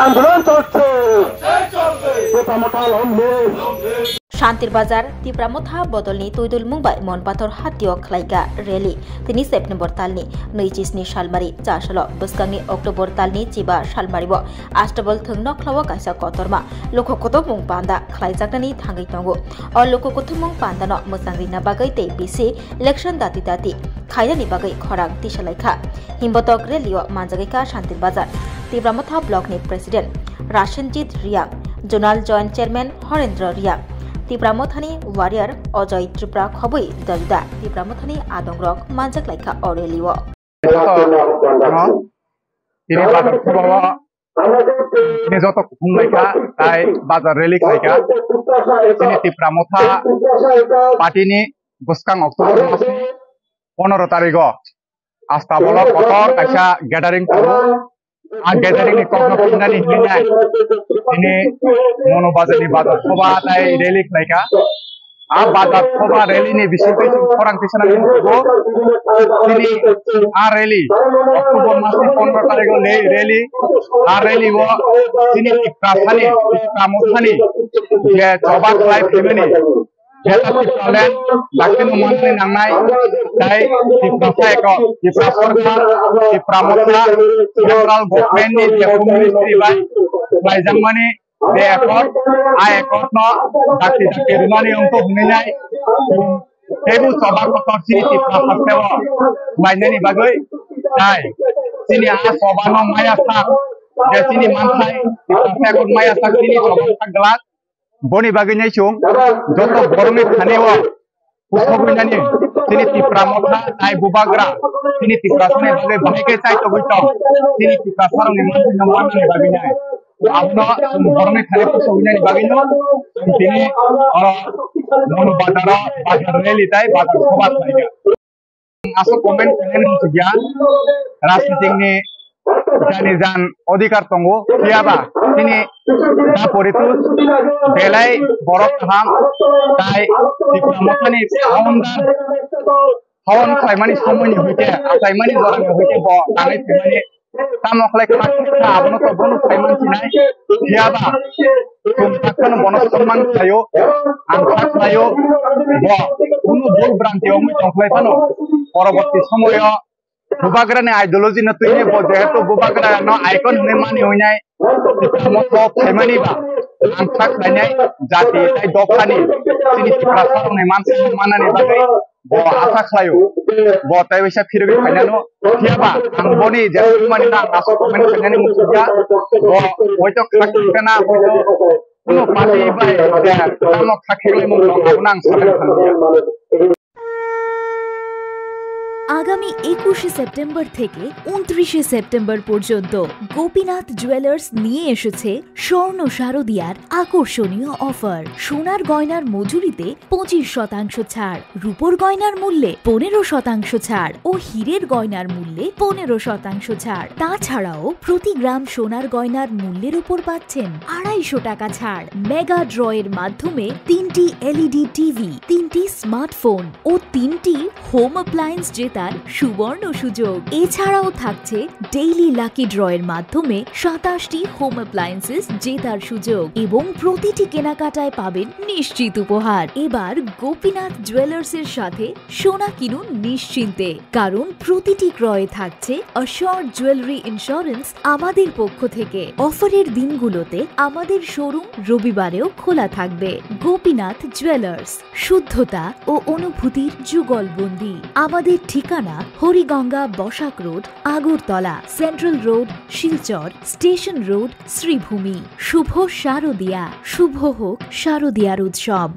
আন্দোলন চলছে। শান্তির বাজার তিপ্রামথা বদলনি তুইদুল মুম্বাই মনপাথর হাতিয় খ্লাইকা রেলি তিনি সেপ্টেম্বর तालनि 27 सालमारि चासल बस्कांनि अक्टोबर तालनि 15 सालमारिब आष्टबल थंगन ख्लाव काisa कतरमा लोककथ मुं पान्दा ख्लाइजाकनानि थांगै तंगो अ लोककथ मुं पान्दान मोजांरिना बागै ते बिसि इलेक्शन दाति दाति खायनानि बागै खरां तिसालायखा हिमबतक रेलियो मानजागैका शान्तिर बाजार तिप्रामथा ब्लकनि प्रेसिडेन्ट राशनजित रियां जोनाल जॉइंट चेयरमैन हरेन्द्र रियां तिप्रामथानि वारियर अजय त्रिपुरा खबै दलदा तिप्रामथानि आदंग्रक मानजाक लाइखा अरेलियो তিনি বাজার সভা তিনি যত খুঁজলাইখা তাই বাজার রেলি খাইখা তিনি তিপ্রামথা পার্টিনি বস্কাং অক্টোবর মাসनि 15 তারিখ আস্তাবল কটর কাইসা গ্যাদারিং করব आ गैदारिंग कखनो फिननानै हिनाय दिनै मनोबाजारनि बाजार सभा ताय रेली खालायखा आ बाजार सभा रेलीनि बिसिङै जों खौरां थिसननानै होगौ दिनै आ रेली अक्टोबर मासनि 15 तारिखआव रेली आ रेलीआव दिनै तिप्रामथानि जे जबा खालाय family Jalan lakin memantau nangai dari Tipra Sarkar, Tipramothra, Central Government ni dia Ministry by Jamani de ekor, ekor no daki rumah ni untuk menilai tebu coba kotor sini Tipra Sarkar banyak ni bagai, day sini coba no maya sak, jadi sini mantai Tipra Sarkar maya sak sini coba sak gelas. Boni baginya cung, joto bormi khanewa, pusabunani, sini Tipramothra, ay bubagra, sini Tiprasane bagai bagai cai to buto, sini Tiprasane nama ni baginya. Abno bormi khane pusabunani baginya, sini mono bazar reli tay bazar sobat lagi. Asal komen kalian sekian, rasa ni jani jan odikar tunggu, siapa? Sini dah politus, belai borok ham, tay Tipramothani hawan saimani semua ni hujan, saimani orang ni hujan bawa tangan saimani, tamak lek hak abno tu bonus saiman sinai, siapa? Tumpukan bonus teman sayo, angkat sayo, bawa unu bol beranti omu congklay tano, porobotti semuanya. Bubagra ne ideology na tuine jehetu bubagra no icon nemani hoinai Tipramothra family ba angthak nainai jati tai dokhani sini Tiprasar ne mansi manani bagai bo asa khlayo bo tai wisa phirbi khainano thiaba angboni je mani na aso comment khainani musuja bo hoito khakana hoito kono party bai je tamo khakhegle mung abnang saben khandia আগামী 21 September থেকে 29 September পর্যন্ত Gopinath jewellers নিয়ে এসেছে স্বর্ণ শারদিয়ার আকর্ষণীয় offer. সোনার গয়নার মজুরিতে 25% ছাড়, রূপোর গয়নার মূল্যে 15% ছাড় ও হীরের গয়নার মূল্যে 15% ছাড়। তাছাড়াও প্রতি গ্রাম সোনার গয়নার মূল্যের উপর পাচ্ছেন 250 টাকা ছাড়। মেগা ড্রয়ের মাধ্যমে 3টি এলইডি টিভি, 3টি স্মার্টফোন ও 3টি হোম অ্যাপ্লায়েন্স জেতার সুবর্ণ সুযোগ। এছাড়াও থাকছে ডেইলি লাকি ড্রয়ের মাধ্যমে 27টি হোম অ্যাপ্লায়েন্সেস জেতার সুযোগ এবং প্রতিটি কেনাকাটায় পাবেন নিশ্চিত উপহার। এবার গোপীনাথ জুয়েলার্সের সাথে সোনা কিনুন নিশ্চিন্তে, কারণ প্রতিটি ক্রয়ে থাকছে অ্যাশিওরড জুয়েলারি ইন্স্যুরেন্স আমাদের পক্ষ থেকে। অফারের দিনগুলোতে আমাদের শোরুম রবিবারেও খোলা থাকবে। গোপীনাথ জুয়েলার্স, শুদ্ধতা ও অনুভূতির যুগলবন্দি। আমাদের ঠিকানা Hariganga Basak road, Agartala, central road, Silchar, station road, Sribhumi. শুভ শারদিয়া, শুভ হোক শারদিয়ার উৎসব।